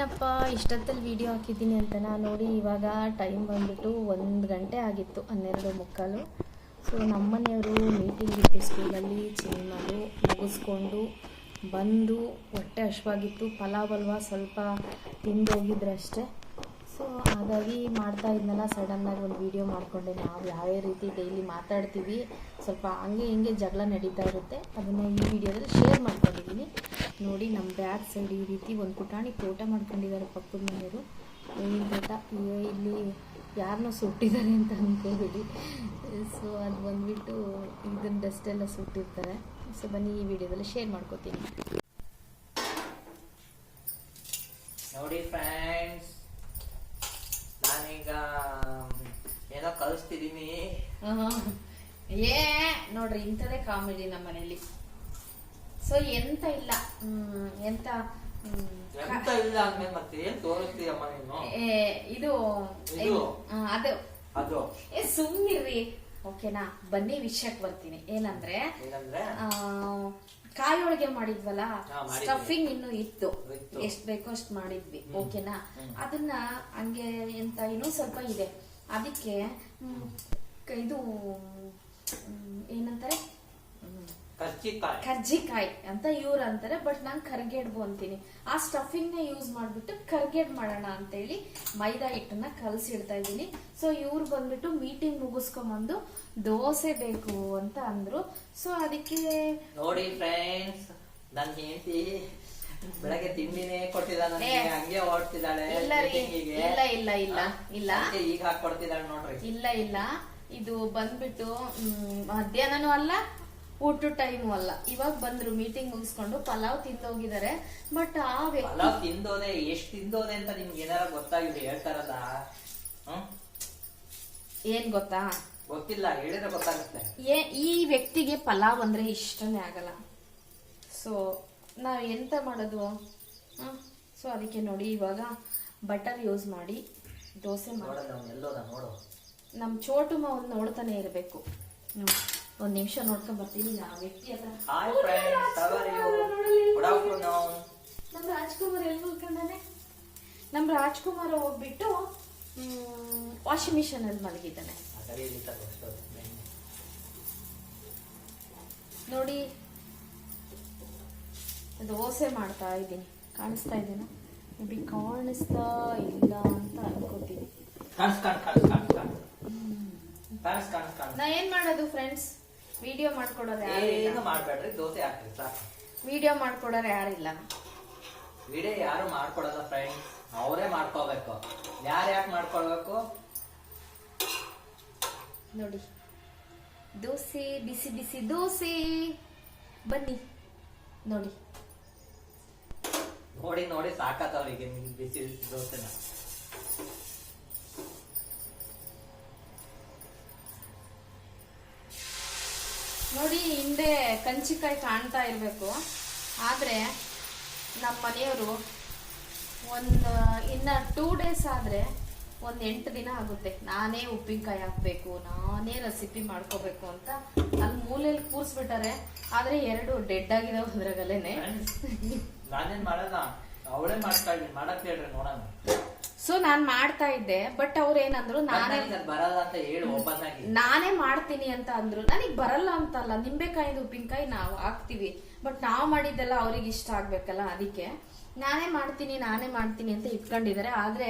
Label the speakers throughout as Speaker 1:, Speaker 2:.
Speaker 1: ಏನಪ್ಪ ಇಷ್ಟೊತ್ತಲ್ಲಿ ವಿಡಿಯೋ ಹಾಕಿದ್ದೀನಿ ಅಂತ ನೋಡಿ. ಇವಾಗ ಟೈಮ್ ಬಂದ್ಬಿಟ್ಟು 1 ಗಂಟೆ ಆಗಿತ್ತು, 12:15. ಸೊ ನಮ್ಮನೆಯವರು ಮೀಟಿಂಗ್ ಇತ್ತು ಸ್ಕೂಲಲ್ಲಿ, ಸಿನಿಮಾಲು ಮುಗಿಸ್ಕೊಂಡು ಬಂದು ಹೊಟ್ಟೆ ಹಶ್ವಾಗಿತ್ತು. ಪಲಾವ್ ಅಲ್ವಾ ಸ್ವಲ್ಪ ತಿಂದೋಗಿದ್ರಷ್ಟೇ. ಸೊ ಹಾಗಾಗಿ ಮಾಡ್ತಾ ಇದ್ನಲ್ಲ, ಸಡನ್ನಾಗಿ ಒಂದು ವಿಡಿಯೋ ಮಾಡಿಕೊಂಡೆ. ನಾವು ಯಾವ್ಯಾವ ರೀತಿ ಡೈಲಿ ಮಾತಾಡ್ತೀವಿ, ಸ್ವಲ್ಪ ಹಂಗೆ ಹಿಂಗೆ ಜಗಳ ನಡೀತಾ ಇರುತ್ತೆ, ಅದನ್ನು ಈ ವಿಡಿಯೋದಲ್ಲಿ ಶೇರ್ ಮಾಡ್ಕೊಂಡಿದ್ದೀನಿ ನೋಡಿ. ನಮ್ಮ ಬ್ಯಾಕ್ ಸೈಡ್ ಈ ರೀತಿ ಒಂದು ಪುಟಾಣಿ ತೋಟ ಮಾಡ್ಕೊಂಡಿದ್ದಾರೆ ಪಕ್ಕದ ಮನೆಯವರು. ಏನಿನ ತೋಟ, ಇಲ್ಲಿ ಯಾರನ್ನೋ ಸುಟ್ಟಿದ್ದಾರೆ ಅಂತ ಅಂದ್ಕೋಬೇಡಿ. ಸೊ ಅದು ಬಂದುಬಿಟ್ಟು ಇದನ್ನ ಡಸ್ಟ್ ಎಲ್ಲ ಸುಟ್ಟಿರ್ತಾರೆ. ಸೊ ಬನ್ನಿ ಈ ವಿಡಿಯೋದಲ್ಲಿ ಶೇರ್ ಮಾಡ್ಕೋತೀನಿ
Speaker 2: ನೋಡಿ ಫ್ರೆಂಡ್ಸ್. ನಾನೀಗ ಏನೋ ಕಲಿಸ್ತಿದ್ದೀನಿ.
Speaker 1: ನೋಡ್ರಿ, ಇಂಥದೇ ಕಾಮಿಡಿ ನಮ್ಮ ಮನೇಲಿ. ಸೊ ಎಂತ ಇಲ್ಲ, ಎಂತ
Speaker 2: ಇಲ್ಲ ಅಂದ್ಮೇಲೆ ಮತ್ತೆ ಏನ್ ತೋರಿಸ್ತೀಯಮ್ಮ ನೀನು?
Speaker 1: ಇದು ಅದು ಸುಮ್ನಿರ್ರಿ, ಓಕೆನಾ? ಬನ್ನಿ ವಿಷಯಕ್ಕೆ ಬರ್ತೀನಿ. ಏನಂದ್ರೆ ಕಾಯಿ ಹೋಳಿಗೆ ಮಾಡಿದ್ವಲ್ಲ, ಸ್ಟಫಿಂಗ್ ಇನ್ನು ಇತ್ತು, ಎಷ್ಟ್ ಬೇಕೋ ಅಷ್ಟ್ ಮಾಡಿದ್ವಿ, ಓಕೆನಾ? ಅದನ್ನ ಹಂಗೆ ಎಂತ ಇನ್ನೂ ಸ್ವಲ್ಪ ಇದೆ, ಅದಕ್ಕೆ ಇದು ಏನಂತಾರೆ, ಕರ್ಜಿಕಾಯಿ ಅಂತ ಇವ್ರು ಅಂತಾರೆ, ಬಟ್ ನಾನು ಕರ್ಗೆಡ್ಬು ಅಂತೀನಿ. ಆ ಸ್ಟಫಿಂಗ್ ನ ಯೂಸ್ ಮಾಡ್ಬಿಟ್ಟು ಕರ್ಗೆಡ್ ಮಾಡೋಣ ಅಂತ ಹೇಳಿ ಮೈದಾ ಹಿಟ್ಟನ್ನ ಕಲಸಿಡ್ತಾ ಇದ್ದೀನಿ. ಸೊ ಇವ್ರು ಬಂದ್ಬಿಟ್ಟು ಮೀಟಿಂಗ್ ಮುಗಿಸ್ಕೊಂಬಂದು ದೋಸೆ ಬೇಕು ಅಂತ ಅಂದ್ರು. ಸೊ ಅದಕ್ಕೆ
Speaker 2: ನೋಡಿ ಫ್ರೆಂಡ್ಸ್, ನನ್ ಹೆಂಡತಿ ಬೆಳಗ್ಗೆ ತಿಂಡಿನೇ ಕೊಟ್ಟಿದ್ದಾಳೆ, ಹಂಗೆ ಓಡ್ತಿದ್ದಾಳೆ. ಇಲ್ಲ ಈಗ ಹಾಕೊಡ್ತಿದ್ದಾಳೆ ನೋಡ್ರಿ. ಇಲ್ಲ ಇದು ಬಂದ್ಬಿಟ್ಟು ಮಧ್ಯಾಹ್ನನೂ ಅಲ್ಲ, ಊಟ ಟೈಮು ಅಲ್ಲ. ಇವಾಗ ಬಂದ್ರು ಮೀಟಿಂಗ್ ಮುಗಿಸ್ಕೊಂಡು ಪಲಾವ್ ತಿಂದೋಗಿದ್ದಾರೆ. ಬಟ್ ಆ ಪಲಾವ್ ತಿಂದೋದೆ, ಎಷ್ಟ್ ತಿಂದೋದೆ ಅಂತ ನಿಮ್ಗೆ ಏನಾರ ಗೊತ್ತಾಗಿದೆ ಹೇಳ್ತಾರಲ್ಲ?
Speaker 1: ಏನ್ ಗೊತ್ತಾ?
Speaker 2: ಗೊತ್ತಿಲ್ಲ, ಹೇಳಿದ್ರೆ ಗೊತ್ತಾಗುತ್ತೆ.
Speaker 1: ಈ ವ್ಯಕ್ತಿಗೆ ಪಲಾವ್ ಅಂದ್ರೆ ಇಷ್ಟನೇ ಆಗಲ್ಲ. ಸೊ ನಾವ್ ಎಂತ ಮಾಡೋದು? ಸೊ ಅದಕ್ಕೆ ನೋಡಿ, ಇವಾಗ ಬಟರ್ ಯೂಸ್ ಮಾಡಿ ದೋಸೆ
Speaker 2: ನೋಡು.
Speaker 1: ನಮ್ ಚೋಟು ಮಾವನ್ ನೋಡ್ತಾನೆ ಇರ್ಬೇಕು. ಒಂದ್ ನಿಮಿಷ ನೋಡ್ಕೊಂಡ್ ಬರ್ತೀನಿ ಆ ವ್ಯಕ್ತಿ ಹತ್ರ. ನಮ್ ರಾಜ್ಕುಮಾರ್ ಎಲ್ಲಿ ಮಲ್ಕೊಂಡಾನೆ? ನಮ್ ರಾಜ್ಕುಮಾರ್ ಹೋಗ್ಬಿಟ್ಟು ವಾಷಿಂಗ್ ಮಿಷಿನ್ ಅಲ್ಲಿ ಮಲಗಿದ್ದಾನೆ ನೋಡಿ. ದೋಸೆ ಮಾಡ್ತಾ ಇದ್ದೀನಿ, ಕಾಣಿಸ್ತಾ ಇದ್ದೀನ? ಮೇಬಿ ಕಾಣಿಸ್ತಾ ಇಲ್ಲ ಅಂತ ಅನ್ಕೋತೀನಿ. ನಾ ಏನ್ ಮಾಡೋದು ಫ್ರೆಂಡ್ಸ್, ವಿಡಿಯೋ ಮಾಡ್ಕೊಡೋರು
Speaker 2: ಮಾಡ್ಬೇಡ್ರಿ, ದೋಸೆ ಹಾಕ್ರಿ ಸಾಕು.
Speaker 1: ವಿಡಿಯೋ ಮಾಡ್ಕೊಡೋರು ಯಾರಿಲ್ಲ.
Speaker 2: ವಿಡಿಯೋ ಯಾರು ಮಾಡ್ಕೊಡಲ್ಲ ಫ್ರೆಂಡ್ಸ್, ಅವರೇ ಮಾಡ್ಕೋಬೇಕು. ಯಾಕೆ ಮಾಡ್ಕೊಳ್ಬೇಕು
Speaker 1: ನೋಡಿ? ದೋಸೆ, ಬಿಸಿ ಬಿಸಿ ದೋಸೆ, ಬನ್ನಿ ನೋಡಿ.
Speaker 2: ನೋಡಿ ಸಾಕತ್ತವ್ರಿಗೆ ಬಿಸಿ ಬಿಸಿ ದೋಸೆನ.
Speaker 1: ನೋಡಿ, ಹಿಂದೆ ಕಂಚಿಕಾಯಿ ಕಾಣ್ತಾ ಇರ್ಬೇಕು, ಆದ್ರೆ ನಮ್ಮ ಮನೆಯವರು ಇನ್ನ 2 days ಆದ್ರೆ 8 ದಿನ ಆಗುತ್ತೆ. ನಾನೇ ಉಪ್ಪಿನಕಾಯಿ ಹಾಕ್ಬೇಕು, ನಾನೇ ರೆಸಿಪಿ ಮಾಡ್ಕೋಬೇಕು ಅಂತ ಅಲ್ಲಿ ಮೂಲೆಯಲ್ಲಿ ಕೂರ್ಸ್ಬಿಟ್ಟಾರೆ. ಆದ್ರೆ 2 ಡೆಡ್ ಆಗಿದಾವೆ ಅದ್ರಾಗಲೇನೆ.
Speaker 2: ನಾನೇನ್ ಮಾಡಲ್ಲ, ಅವಳೇ ಮಾಡ್ತಾ ಇದ್ದೀನಿ, ಮಾಡಕ್ ಹೇಳ್ರಿ ನೋಡೋಣ.
Speaker 1: ಸೊ ನಾನ್ ಮಾಡ್ತಾ ಇದ್ದೆ, ಬಟ್ ಅವ್ರ ಏನಂದ್ರು,
Speaker 2: ಬರಲ್ಲ ಅಂತ ಹೇಳಿ
Speaker 1: ನಾನೇ ಮಾಡ್ತೀನಿ ಅಂತ ಅಂದ್ರು. ನನಗ್ ಬರಲ್ಲ ಅಂತಲ್ಲ, ನಿಂಬೆಕಾಯಿದು ಉಪ್ಪಿನಕಾಯಿ ನಾವು ಹಾಕ್ತಿವಿ, ಬಟ್ ನಾವ್ ಮಾಡಿದ್ದೆಲ್ಲ ಅವ್ರಿಗೆ ಇಷ್ಟ ಆಗ್ಬೇಕಲ್ಲ, ಅದಕ್ಕೆ ನಾನೇ ಮಾಡ್ತೀನಿ ಅಂತ ಇಟ್ಕೊಂಡಿದ್ದಾರೆ. ಆದ್ರೆ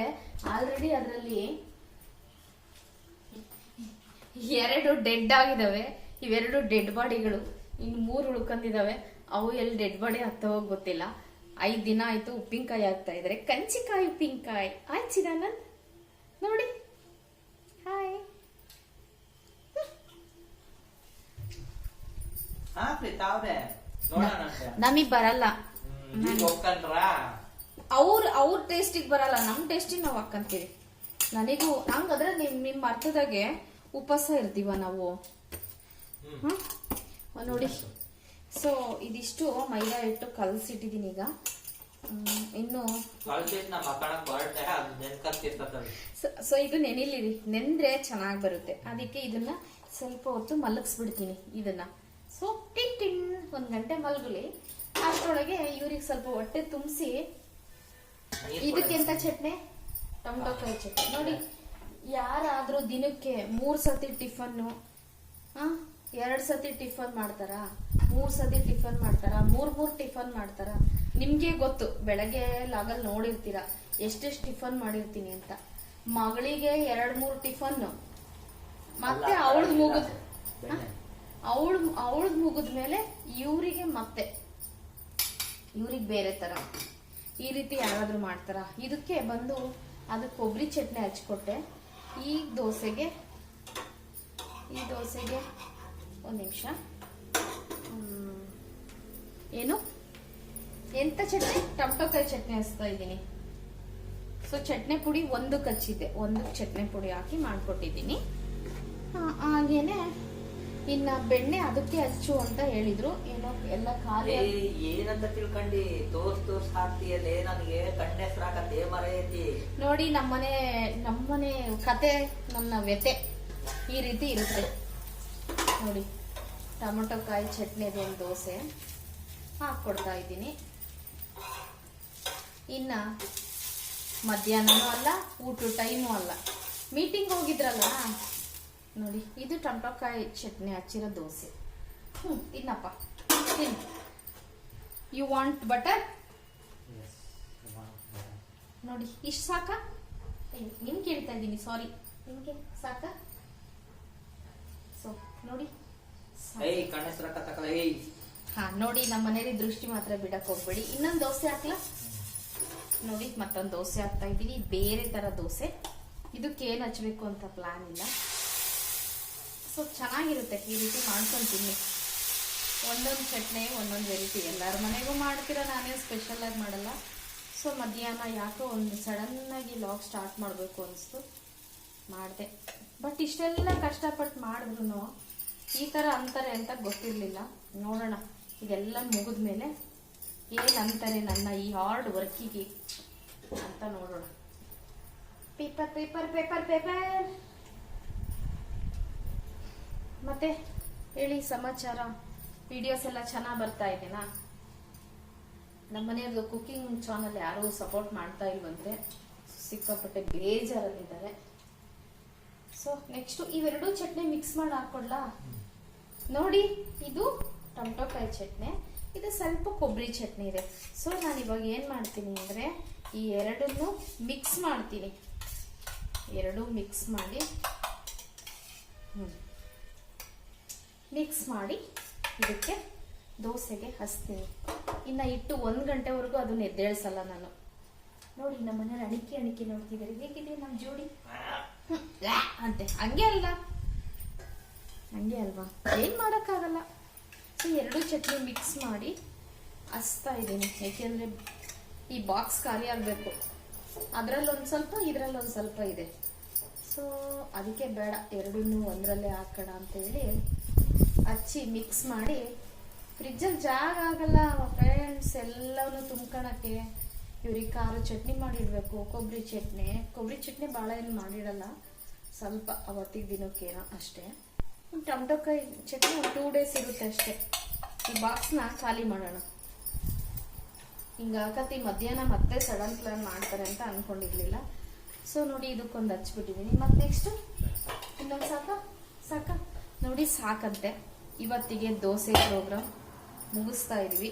Speaker 1: ಆಲ್ರೆಡಿ ಅದ್ರಲ್ಲಿ 2 ಡೆಡ್ ಆಗಿದಾವೆ. ಇವೆರಡು ಡೆಡ್ ಬಾಡಿಗಳು, ಇನ್ನು 3 ಉಳ್ಕೊಂಡಿದಾವೆ. ಅವು ಎಲ್ಲಿ ಡೆಡ್ ಬಾಡಿ ಹತ್ತ ಹೋಗ್ ಗೊತ್ತಿಲ್ಲ. 5 ದಿನ ಆಯ್ತು ಉಪ್ಪಿನಕಾಯಿ ಆಗ್ತಾ ಇದ್ರೆ. ಕಂಚಿಕಾಯಿ ಉಪ್ಪಿನಕಾಯಿ ಆಯ್ಚಿದಾನಂದ್ ನೋಡಿ. ಹಾಯ್. ನಮಗ್ ಬರಲ್ಲ, ಅವ್ರ ಟೇಸ್ಟಿಗೆ ಬರಲ್ಲ, ನಮ್ ಟೇಸ್ಟಿಗೆ ನಾವ್ ಹಾಕಂತೀವಿ. ನನಗೂ ಹಂಗಾದ್ರೆ ನಿಮ್ ಅರ್ಥದಾಗೆ ಉಪವಾಸ ಇರ್ತೀವ ನಾವು ನೋಡಿ. ಸೊ ಇದಿಷ್ಟು ಮೈದಾ ಹಿಟ್ಟು ಕಲಸಿಟ್ಟಿದ್ದೀನಿ. ಈಗ ಇನ್ನು ಸೊ ಇದು ನೆನಿಲಿರಿ, ನೆಂದ್ರೆ ಚೆನ್ನಾಗಿ ಬರುತ್ತೆ. ಅದಕ್ಕೆ ಇದನ್ನ ಸ್ವಲ್ಪ ಹೊತ್ತು ಮಲಗಿಸ್ಬಿಡ್ತೀನಿ ಇದನ್ನ. ಸೊ ಟಿನ್ 1 ಗಂಟೆ ಮಲಗಲಿ. ಅಷ್ಟರೊಳಗೆ ಇವ್ರಿಗೆ ಸ್ವಲ್ಪ ಹೊಟ್ಟೆ ತುಂಬಿಸಿ
Speaker 2: ಇದಕ್ಕೆಂತ ಚಟ್ನಿ, ಟೊಮೊಟೊ ಕಾಯಿ ಚಟ್ನಿ. ನೋಡಿ, ಯಾರಾದ್ರೂ ದಿನಕ್ಕೆ 3 ಸತಿ ಟಿಫನ್ನು, 2 ಸತಿ ಟಿಫನ್ ಮಾಡ್ತಾರ, 3 ಸತಿ ಟಿಫನ್ ಮಾಡ್ತಾರ, 3 ಟಿಫನ್ ಮಾಡ್ತಾರ. ನಿಮ್ಗೆ ಗೊತ್ತು, ಬೆಳಗ್ಗೆ ಲಾಗಲ್ ನೋಡಿರ್ತೀರ ಎಷ್ಟೆಷ್ಟು ಟಿಫನ್ ಮಾಡಿರ್ತೀನಿ ಅಂತ. ಮಗಳಿಗೆ 2-3 ಟಿಫನ್, ಮತ್ತೆ ಅವಳದ್ ಮುಗಿದ್ಮೇಲೆ ಇವ್ರಿಗೆ ಬೇರೆ ತರ ಈ ರೀತಿ ಯಾರಾದ್ರೂ ಮಾಡ್ತಾರ. ಇದಕ್ಕೆ ಬಂದು ಅದಕ್ಕೆ ಕೊಬ್ಬರಿ ಚಟ್ನಿ ಹಚ್ಕೊಟ್ಟೆ. ಈ ದೋಸೆಗೆ ಒಂದ್ ನಿಮಿಷ, ಏನು ಎಂತ ಚಟ್ನಿ, ಟೊಮೊಟೊ ಕಾಯಿ ಚಟ್ನಿ ಹಚ್ತಾ ಇದ್ದೀನಿ. ಸೊ ಚಟ್ನಿ ಪುಡಿ 1 ಕಚ್ಚಿದೆ, 1 ಚಟ್ನಿ ಪುಡಿ ಹಾಕಿ ಮಾಡ್ಕೊಟ್ಟಿದ್ದೀನಿ. ಹಾಗೇನೆ ಇನ್ನ ಬೆಣ್ಣೆ ಅದಕ್ಕೆ ಹಚ್ಚು ಅಂತ ಹೇಳಿದ್ರು. ಏನೋ ಎಲ್ಲ ಖಾಲಿ
Speaker 3: ಏನಂತ ತಿಳ್ಕೊಂಡಿ ತೋರ್ಸ್ ಹಾಕ್ತಿಯಲ್ಲೇ, ನನಗೆ ಕಣ್ಣೆ ಸಾಕತ್ತೆ ಮರೆಯತಿ.
Speaker 2: ನೋಡಿ, ನಮ್ಮನೆ ಕತೆ, ನನ್ನ ವ್ಯತೆ ಈ ರೀತಿ ಇರುತ್ತೆ ನೋಡಿ. ಟೊಮೊಟೊ ಕಾಯಿ ಚಟ್ನಿದು ಒಂದು ದೋಸೆ ಹಾಕೊಡ್ತಾ ಇದ್ದೀನಿ. ಇನ್ನ ಮಧ್ಯಾಹ್ನನೂ ಅಲ್ಲ, ಊಟ ಟೈಮು ಅಲ್ಲ, ಮೀಟಿಂಗ್ ಹೋಗಿದ್ರಲ್ಲ ನೋಡಿ. ಇದು ಟೊಮೊಟೊ ಕಾಯಿ ಚಟ್ನಿ ಹಚ್ಚಿರೋ ದೋಸೆ. ತಿನ್ನಪ್ಪ, ತಿನ್. You want butter? ನೋಡಿ, ಇಷ್ಟು ಸಾಕ? ನಿಮ್ಗೆ ಕೇಳ್ತಾ ಇದ್ದೀನಿ, ಸಾರಿ. ನಿಮ್ಗೆ ಸಾಕ? ಸೊ ನೋಡಿ, ನೋಡಿ, ನಮ್ಮ ಮನೇಲಿ ದೃಷ್ಟಿ ಮಾತ್ರ ಬಿಡಕ್ ಹೋಗ್ಬೇಡಿ. ಇನ್ನೊಂದು ದೋಸೆ ಹಾಕ್ಲಾ? ನೋಡಿ, ಮತ್ತೊಂದು ದೋಸೆ ಹಾಕ್ತಾ ಇದ್ದೀನಿ. ಬೇರೆ ತರ ದೋಸೆ. ಇದಕ್ಕೆ ಏನ್ ಹಚ್ಬೇಕು ಅಂತ ಪ್ಲಾನ್ ಇಲ್ಲ. ಸೊ ಚೆನ್ನಾಗಿರುತ್ತೆ ಈ ರೀತಿ ಮಾಡ್ಕೊಂತೀನಿ. ಒಂದೊಂದು ಚಟ್ನಿ ಒಂದೊಂದು ವೆರೈಟಿ. ಎಲ್ಲರ ಮನೆಗೂ ಮಾಡ್ತೀರ, ನಾನೇ ಸ್ಪೆಷಲ್ ಆಗಿ ಮಾಡಲ್ಲ. ಸೊ ಮಧ್ಯಾಹ್ನ ಯಾಕೋ ಒಂದು ಸಡನ್ ಆಗಿ ಲಾಗ್ ಸ್ಟಾರ್ಟ್ ಮಾಡಬೇಕು ಅನಿಸ್ತು, ಮಾಡಿದೆ. ಬಟ್ ಇಷ್ಟೆಲ್ಲ ಕಷ್ಟಪಟ್ಟು ಮಾಡಿದ್ರು ಈ ಥರ ಅಂತಾರೆ ಅಂತ ಗೊತ್ತಿರಲಿಲ್ಲ. ನೋಡೋಣ, ಇದೆಲ್ಲ ಮುಗಿದ್ಮೇಲೆ ಏನು ಅಂತಾರೆ ನನ್ನ ಈ ಹಾರ್ಡ್ ವರ್ಕಿಗೆ ಅಂತ ನೋಡೋಣ. Paper paper paper paper. ಮತ್ತೆ ಹೇಳಿ ಸಮಾಚಾರ. ವಿಡಿಯೋಸ್ ಎಲ್ಲ ಚೆನ್ನಾಗಿ ಬರ್ತಾ ಇದೆನಾ? ನಮ್ಮನೆಯವ್ರದ್ದು ಕುಕಿಂಗ್ ಚಾನಲ್ ಯಾರೂ ಸಪೋರ್ಟ್ ಮಾಡ್ತಾ ಇಲ್ವಂತೆ, ಸಿಕ್ಕಾಪಟ್ಟೆ ಬೇಜಾರಲ್ಲಿದ್ದಾರೆ. ಸೊ ನೆಕ್ಸ್ಟ್ ಇವೆರಡೂ ಚಟ್ನಿ ಮಿಕ್ಸ್ ಮಾಡಿ ಹಾಕೊಡ್ಲಾ? ನೋಡಿ, ಇದು ಟೊಮೊಟೊ ಕಾಯಿ ಚಟ್ನಿ, ಇದು ಸ್ವಲ್ಪ ಕೊಬ್ಬರಿ ಚಟ್ನಿ ಇದೆ. ಸೊ ನಾನು ಇವಾಗ ಏನು ಮಾಡ್ತೀನಿ ಅಂದರೆ, ಈ ಎರಡನ್ನೂ ಮಿಕ್ಸ್ ಮಾಡ್ತೀನಿ. ಎರಡೂ ಮಿಕ್ಸ್ ಮಾಡಿ ಇದಕ್ಕೆ ದೋಸೆಗೆ ಹಚ್ತೀನಿ. ಇನ್ನು ಇಟ್ಟು 1 ಗಂಟೆವರೆಗೂ ಅದನ್ನ ಎದ್ದೇಳಿಸಲ್ಲ ನಾನು. ನೋಡಿ, ನಮ್ಮ ಮನೇಲಿ ಅಣಿಕೆ ನೋಡ್ತಿದ್ದಾರೆ. ಹೇಗಿದೆ ನಮ್ಮ ಜೋಡಿ ಅಂತೆ. ಹಂಗೆ ಅಲ್ವಾ, ಏನು ಮಾಡೋಕ್ಕಾಗಲ್ಲ. ಸೊ ಎರಡೂ ಚಟ್ನಿ ಮಿಕ್ಸ್ ಮಾಡಿ ಹಚ್ತಾ ಇದ್ದೀನಿ. ಯಾಕೆಂದರೆ ಈ ಬಾಕ್ಸ್ ಖಾಲಿ ಆಗಬೇಕು. ಅದರಲ್ಲೊಂದು ಸ್ವಲ್ಪ, ಇದರಲ್ಲೊಂದು ಸ್ವಲ್ಪ ಇದೆ. ಸೊ ಅದಕ್ಕೆ ಬೇಡ, ಎರಡನ್ನೂ ಒಂದರಲ್ಲೇ ಹಾಕೋಣ ಅಂತೇಳಿ ಹಚ್ಚಿ ಮಿಕ್ಸ್ ಮಾಡಿ. ಫ್ರಿಜ್ಜಲ್ಲಿ ಜಾಗ ಆಗಲ್ಲ ಫ್ರೆಂಡ್ಸ್, ಎಲ್ಲವನ್ನೂ ತುಂಬ್ಕೊಳಕ್ಕೆ. ಇವ್ರಿಗೆ ಖಾರ ಚಟ್ನಿ ಮಾಡಿಡಬೇಕು, ಕೊಬ್ಬರಿ ಚಟ್ನಿ ಭಾಳ ಏನು ಮಾಡಿಡಲ್ಲ, ಸ್ವಲ್ಪ ಅವತ್ತಿಗೆ ದಿನಕ್ಕೇನೋ ಅಷ್ಟೇ. ಟೊಮೊಟೊ ಕಾಯಿ ಚಟ್ನಿ ಒಂದು 2 ಡೇಸ್ ಇರುತ್ತೆ ಅಷ್ಟೇ. ಈ ಬಾಕ್ಸ್ನ ಖಾಲಿ ಮಾಡೋಣ. ಹಿಂಗಾಕತಿ ಮಧ್ಯಾಹ್ನ ಮತ್ತೆ ಸಡನ್ ಪ್ಲಾನ್ ಮಾಡ್ತಾರೆ ಅಂತ ಅನ್ಕೊಂಡಿರ್ಲಿಲ್ಲ. ಸೊ ನೋಡಿ, ಇದಕ್ಕೊಂದು ಹಚ್ಬಿಟ್ಟಿದ್ದೀನಿ. ಮತ್ತೆ ನೆಕ್ಸ್ಟ್ ಇನ್ನೊಂದು ಸಾಕ ನೋಡಿ, ಸಾಕಂತೆ. ಇವತ್ತಿಗೆ ದೋಸೆ ಪ್ರೋಗ್ರಾಮ್ ಮುಗಿಸ್ತಾ ಇದೀವಿ.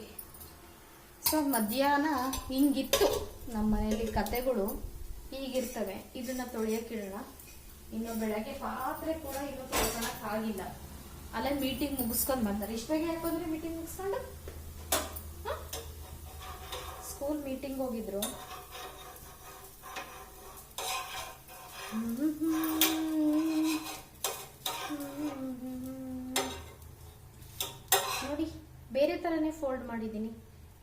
Speaker 2: ಸೊ ಮಧ್ಯಾಹ್ನ ಹಿಂಗಿತ್ತು ನಮ್ಮ ಮನೆಯಲ್ಲಿ, ಕತೆಗಳು ಹೀಗಿರ್ತವೆ. ಇದನ್ನ ತೊಳೆಯೋಕ್ಕಿಡೋಣ. ಇನ್ನು ಬೆಳಗ್ಗೆ ಪಾತ್ರೆ ಕೂಡ ಇನ್ನು ತೊಳ್ಕೊಳಕ್ಕಾಗಿಲ್ಲ. ಅಲ್ಲೇ ಮೀಟಿಂಗ್ ಮುಗಿಸ್ಕೊಂಡು ಬಂದಾರೆ. ಇಷ್ಟು ಬೇಗ ಯಾಕೆ ಬಂದ್ರೆ ಮೀಟಿಂಗ್ ಮುಗಿಸ್ಕೊಂಡು? ಸ್ಕೂಲ್ ಮೀಟಿಂಗ್ ಹೋಗಿದ್ರು. ನೋಡಿ, ಬೇರೆ ತರನೇ ಫೋಲ್ಡ್ ಮಾಡಿದ್ದೀನಿ.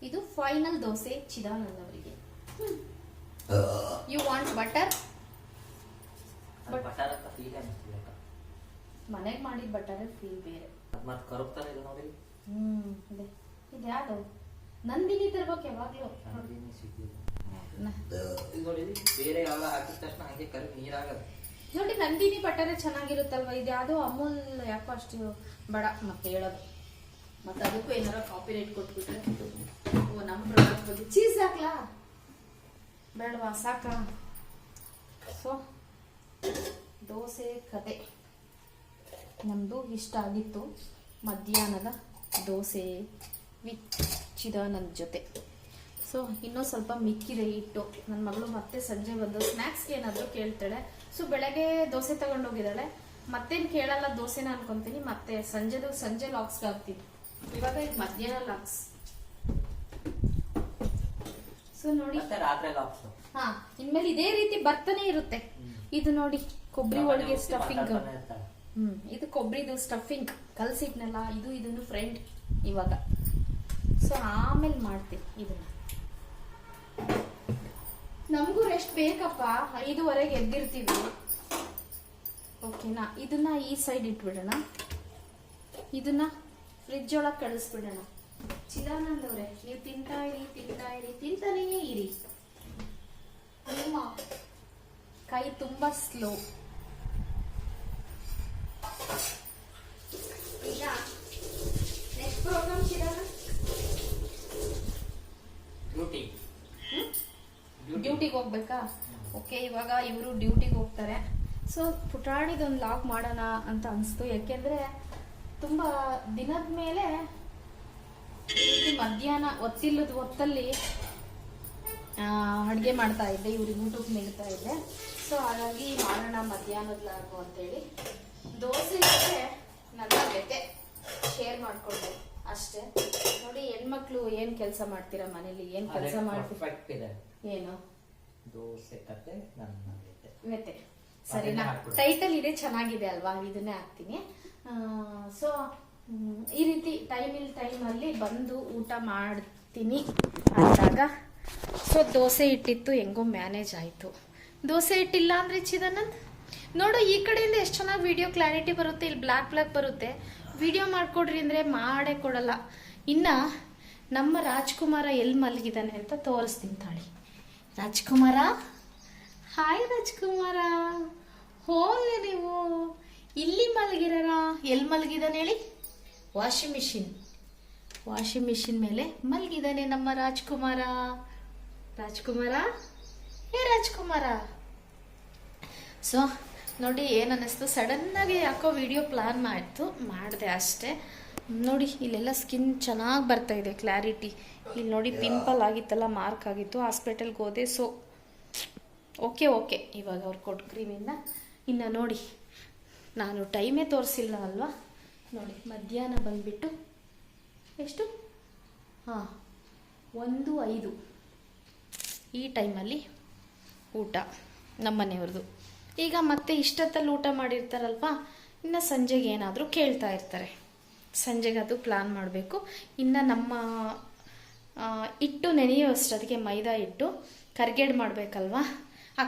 Speaker 2: ಇದು ಫೈನಲ್ ದೋಸೆ ಚಿದಾನಂದ್ ಅವರಿಗೆ. You want butter? ಮನೆಗೆ ಮಾಡಿದ ಬಟರ್ ಫೀಲ್ ಬೇರೆ. ಇದ್ಯಾವುದು ನಂದಿನಿ ತರ್ಬೇಕು ಯಾವಾಗ್ಲೂ. ನೋಡಿ, ನಂದಿನಿ ಬಟರ್ ಚೆನ್ನಾಗಿರುತ್ತಲ್ವಾ. ಇದ್ಯಾವುದೋ ಅಮೂಲ್ ಯಾಕೋ ಅಷ್ಟು ಬೇಡ ಮತ್ತೆ ಹೇಳೋದು. ಮತ್ತೆ ಅದಕ್ಕೂ ಏನಾರ ಕಾಪಿ ರೈಟ್ ಕೊಟ್ಬಿಟ್ರೆ ನಮ್ಮ ಪ್ರಾಡಕ್ಟ್ ಬಗ್ಗೆ. ಚೀಸ್ ಹಾಕ್ಲಾ? ಬೇಡವಾ ಸಾಕಾ? ಸೊ ದೋಸೆ ಕತೆ ನಮ್ಮದು ಇಷ್ಟ ಆಗಿತ್ತು. ಮಧ್ಯಾಹ್ನದ ದೋಸೆ ವಿತ್ ಚಿದಾನಂದ್ ಜೊತೆ. ಸೊ ಇನ್ನೂ ಸ್ವಲ್ಪ ಮಿಕ್ಕಿದೆ ಹಿಟ್ಟು. ನನ್ನ ಮಗಳು ಮತ್ತೆ ಸಂಜೆ ಬಂದು ಸ್ನ್ಯಾಕ್ಸ್ಗೆ ಏನಾದರೂ ಕೇಳ್ತಾಳೆ. ಸೊ ಬೆಳಗ್ಗೆ ದೋಸೆ ತಗೊಂಡೋಗಿದ್ದಾಳೆ, ಮತ್ತೇನು ಕೇಳಲ್ಲ ದೋಸೆನ ಅನ್ಕೊಂತೀನಿ. ಮತ್ತೆ ಸಂಜೆ ಲಾಕ್ಸ್ಗೆ ಹಾಕ್ತೀನಿ. ಇವಾಗ ಇದು ಮಧ್ಯಾಹ್ನ ಲಾಕ್ಸ್. ಸೊ ನೋಡಿ
Speaker 3: ರಾತ್ರಿ ಲಾಕ್ಸ್.
Speaker 2: ಹಾ, ಇನ್ಮೇಲೆ ಇದೇ ರೀತಿ ಬರ್ತಾನೆ ಇರುತ್ತೆ. ಇದು ನೋಡಿ ಕೊಬ್ಬರಿ ಹೋಳಿಗೆ ಸ್ಟಫಿಂಗ್. ಇದು ಕೊಬ್ಬರಿದು ಸ್ಟಫಿಂಗ್ ಕಲ್ಸಿಟ್ನಲ್ಲ, ಇದನ್ನು ಫ್ರೆಂಡ್ ಇವಾಗ. ಸೊ ಆಮೇಲೆ ಮಾಡ್ತೀನಿ ಇದನ್ನ. ನಮಗೂ ರೆಸ್ಟ್ ಬೇಕಪ್ಪ, 5:30 ಎದ್ದಿರ್ತೀವಿ. ಓಕೆನಾ? ಇದನ್ನ ಈ ಸೈಡ್ ಇಟ್ಬಿಡೋಣ, ಇದನ್ನ ಫ್ರಿಜ್ ಒಳಗೆ ಕಳಿಸ್ಬಿಡೋಣ. ಚಿದಾನಂದ್ ಅವ್ರೆ, ನೀವು ತಿಂತಾನೇ ಇರಿ. ನಿಮ್ಮ ಕೈ ತುಂಬಾ ಸ್ಲೋ. ಈಗ ನೆಕ್ಸ್ಟ್ ಪ್ರೋಗ್ರಾಮ್ ಚಿದಾನಂದ್ ಡ್ಯೂಟಿಗೆ ಹೋಗ್ಬೇಕಾ? ಓಕೆ, ಇವಾಗ ಇವರು ಡ್ಯೂಟಿಗೆ ಹೋಗ್ತಾರೆ. ಸೊ ಪುಟಾಣಿದೊಂದು ಲಾಗ್ ಮಾಡೋಣ ಅಂತ ಅನಿಸ್ತು. ಯಾಕೆಂದ್ರೆ ತುಂಬ ದಿನದ ಮೇಲೆ ಮಧ್ಯಾಹ್ನ ಒತ್ತಿಲ್ಲದ ಹೊತ್ತಲ್ಲಿ ಅಡುಗೆ ಮಾಡ್ತಾ ಇದ್ದೆ, ಇವ್ರಿಗೆ ಊಟಕ್ಕೆ ನೀಡ್ತಾ ಇದ್ದೆ. ಸೊ ಹಾಗಾಗಿ ಮಾಡೋಣ ಮಧ್ಯಾಹ್ನದ ಲಾಗು ಅಂತೇಳಿ. ದೋಸೆ ಜೊತೆ ನನ್ನ ಜೊತೆ ಶೇರ್ ಮಾಡ್ಕೊಂಡೆ ಅಷ್ಟೇ. ನೋಡಿ ಹೆಣ್ಮಕ್ಳು ಏನ್ ಕೆಲಸ ಮಾಡ್ತೀರಾ ಮನೇಲಿ, ಏನ್ ಕೆಲಸ ಮಾಡ್ತೀರಾ? ಏನು
Speaker 3: ದೋಸೆ ಕತೆ ನನ್ನ
Speaker 2: ಜೊತೆ. ಸರಿನಾ? ಟೈಟಲ್ ಇದೆ, ಚೆನ್ನಾಗಿದೆ ಅಲ್ವಾ? ಇದನ್ನೇ ಹಾಕ್ತೀನಿ. ಸೊ ಈ ರೀತಿ ಟೈಮಲ್ಲಿ ಬಂದು ಊಟ ಮಾಡ್ತೀನಿ ಅಂದಾಗ ಸೊ ದೋಸೆ ಇಟ್ಟಿತ್ತು, ಹೆಂಗೋ ಮ್ಯಾನೇಜ್ ಆಯಿತು. ದೋಸೆ ಇಟ್ಟಿಲ್ಲ ಅಂದ್ರೆ ಚಿದಾನಂದ್ ನೋಡು, ಈ ಕಡೆಯಿಂದ ಎಷ್ಟು ಚೆನ್ನಾಗಿ ವಿಡಿಯೋ ಕ್ಲಾರಿಟಿ ಬರುತ್ತೆ, ಇಲ್ಲಿ ಬ್ಲ್ಯಾಕ್ ಬರುತ್ತೆ. ವಿಡಿಯೋ ಮಾಡಿಕೊಡ್ರಿ ಅಂದರೆ ಮಾಡೇ ಕೊಡಲ್ಲ. ಇನ್ನು ನಮ್ಮ ರಾಜ್ಕುಮಾರ ಎಲ್ಲಿ ಮಲಗಿದ್ದಾನೆ ಅಂತ ತೋರಿಸ್ತೀನಿ ತಾಳಿ. ರಾಜ್ಕುಮಾರ, ಹಾಯ್ ರಾಜ್ಕುಮಾರ, ಹೋಗ್ಲಿ ನೀವು ಇಲ್ಲಿ ಮಲಗಿರಾರ. ಎಲ್ಲಿ ಮಲಗಿದಾನೆ ಹೇಳಿ? ವಾಷಿಂಗ್ ಮಿಷಿನ್ ಮೇಲೆ ಮಲಗಿದಾನೆ ನಮ್ಮ ರಾಜ್ಕುಮಾರ. ಹೇ ರಾಜ್ಕುಮಾರ. ಸೊ ನೋಡಿ ಏನನ್ನಿಸ್ತು, ಸಡನ್ನಾಗಿ ಯಾಕೋ ವಿಡಿಯೋ ಪ್ಲಾನ್ ಮಾಡಿದೆ ಅಷ್ಟೇ. ನೋಡಿ ಇಲ್ಲೆಲ್ಲ ಸ್ಕಿನ್ ಚೆನ್ನಾಗಿ ಬರ್ತಾ ಇದೆ, ಕ್ಲಾರಿಟಿ. ಇಲ್ಲಿ ನೋಡಿ ಪಿಂಪಲ್ ಆಗಿತ್ತಲ್ಲ, ಮಾರ್ಕ್ ಆಗಿತ್ತು, ಹಾಸ್ಪಿಟಲ್ಗೆ ಹೋದೆ. ಸೊ ಓಕೆ ಇವಾಗ ಅವ್ರು ಕೊಟ್ಟು ಕ್ರೀಮಿಂದ. ಇನ್ನು ನೋಡಿ ನಾನು ಟೈಮೇ ತೋರಿಸಿಲ್ಲ ಅಲ್ವಾ? ನೋಡಿ ಮಧ್ಯಾಹ್ನ ಬಂದುಬಿಟ್ಟು ಎಷ್ಟು? 1:05 ಈ ಟೈಮಲ್ಲಿ ಊಟ ನಮ್ಮನೆಯವ್ರದ್ದು. ಈಗ ಮತ್ತೆ ಇಷ್ಟೊತ್ತಲ್ಲಿ ಊಟ ಮಾಡಿರ್ತಾರಲ್ವಾ, ಇನ್ನು ಸಂಜೆಗೆ ಏನಾದರೂ ಕೇಳ್ತಾ ಇರ್ತಾರೆ. ಸಂಜೆಗೆ ಅದು ಪ್ಲಾನ್ ಮಾಡಬೇಕು. ಇನ್ನು ನಮ್ಮ ಹಿಟ್ಟು ನೆನೆಯೋ ಅಷ್ಟೊತ್ತಿಗೆ ಮೈದಾ ಹಿಟ್ಟು ಕರ್ಗೇಡ್ ಮಾಡಬೇಕಲ್ವಾ? ಆ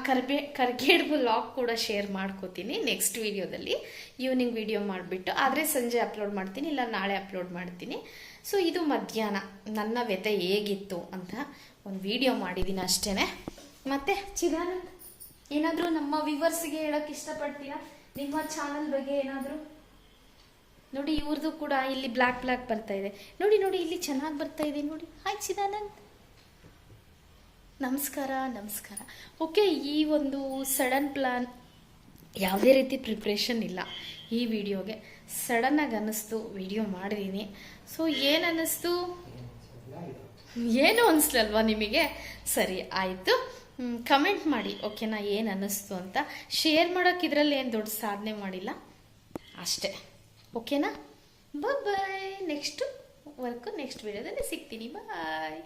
Speaker 2: ಕರ್ಗೇಡ್ಬು ಲಾಗ್ ಕೂಡ ಶೇರ್ ಮಾಡ್ಕೋತೀನಿ ನೆಕ್ಸ್ಟ್ ವೀಡಿಯೋದಲ್ಲಿ. ಈವ್ನಿಂಗ್ ವಿಡಿಯೋ ಮಾಡಿಬಿಟ್ಟು, ಆದರೆ ಸಂಜೆ ಅಪ್ಲೋಡ್ ಮಾಡ್ತೀನಿ, ಇಲ್ಲ ನಾಳೆ ಅಪ್ಲೋಡ್ ಮಾಡ್ತೀನಿ. ಸೊ ಇದು ಮಧ್ಯಾಹ್ನ ನನ್ನ ವ್ಯತೆ ಹೇಗಿತ್ತು ಅಂತ ಒಂದು ವಿಡಿಯೋ ಮಾಡಿದ್ದೀನಿ ಅಷ್ಟೇ. ಮತ್ತು ಚಿದಾನಂದ್ ಏನಾದರೂ ನಮ್ಮ ವ್ಯೂವರ್ಸ್ಗೆ ಹೇಳೋಕ್ಕೆ ಇಷ್ಟಪಡ್ತೀರಾ ನಿಮ್ಮ ಚಾನಲ್ ಬಗ್ಗೆ ಏನಾದರೂ? ನೋಡಿ ಇವ್ರದ್ದು ಕೂಡ ಇಲ್ಲಿ ಬ್ಲ್ಯಾಕ್ ಬರ್ತಾ ಇದೆ. ನೋಡಿ ಇಲ್ಲಿ ಚೆನ್ನಾಗಿ ಬರ್ತಾ ಇದೆ ನೋಡಿ. ಹಾಯ್ ಚಿದಾನಂದ್, ನಮಸ್ಕಾರ. ಓಕೆ, ಈ ಒಂದು ಸಡನ್ ಪ್ಲಾನ್, ಯಾವುದೇ ರೀತಿ ಪ್ರಿಪ್ರೇಷನ್ ಇಲ್ಲ ಈ ವಿಡಿಯೋಗೆ. ಸಡನ್ನಾಗಿ ಅನ್ನಿಸ್ತು, ವಿಡಿಯೋ ಮಾಡಿದ್ದೀನಿ. ಸೊ ಏನು ಅನ್ನಿಸ್ತು? ಏನು ಅನಿಸ್ಲಲ್ವಾ ನಿಮಗೆ? ಸರಿ ಆಯಿತು, ಕಮೆಂಟ್ ಮಾಡಿ ಓಕೆನಾ, ಏನು ಅನ್ನಿಸ್ತು ಅಂತ. ಶೇರ್ ಮಾಡೋಕೆ ಇದರಲ್ಲಿ ಏನು ದೊಡ್ಡ ಸಾಧನೆ ಮಾಡಿಲ್ಲ ಅಷ್ಟೇ. ಓಕೆನಾ? ಬಾಯ್. ನೆಕ್ಸ್ಟ್ ವಿಡಿಯೋದಲ್ಲಿ ಸಿಗ್ತೀನಿ. ಬಾಯ್.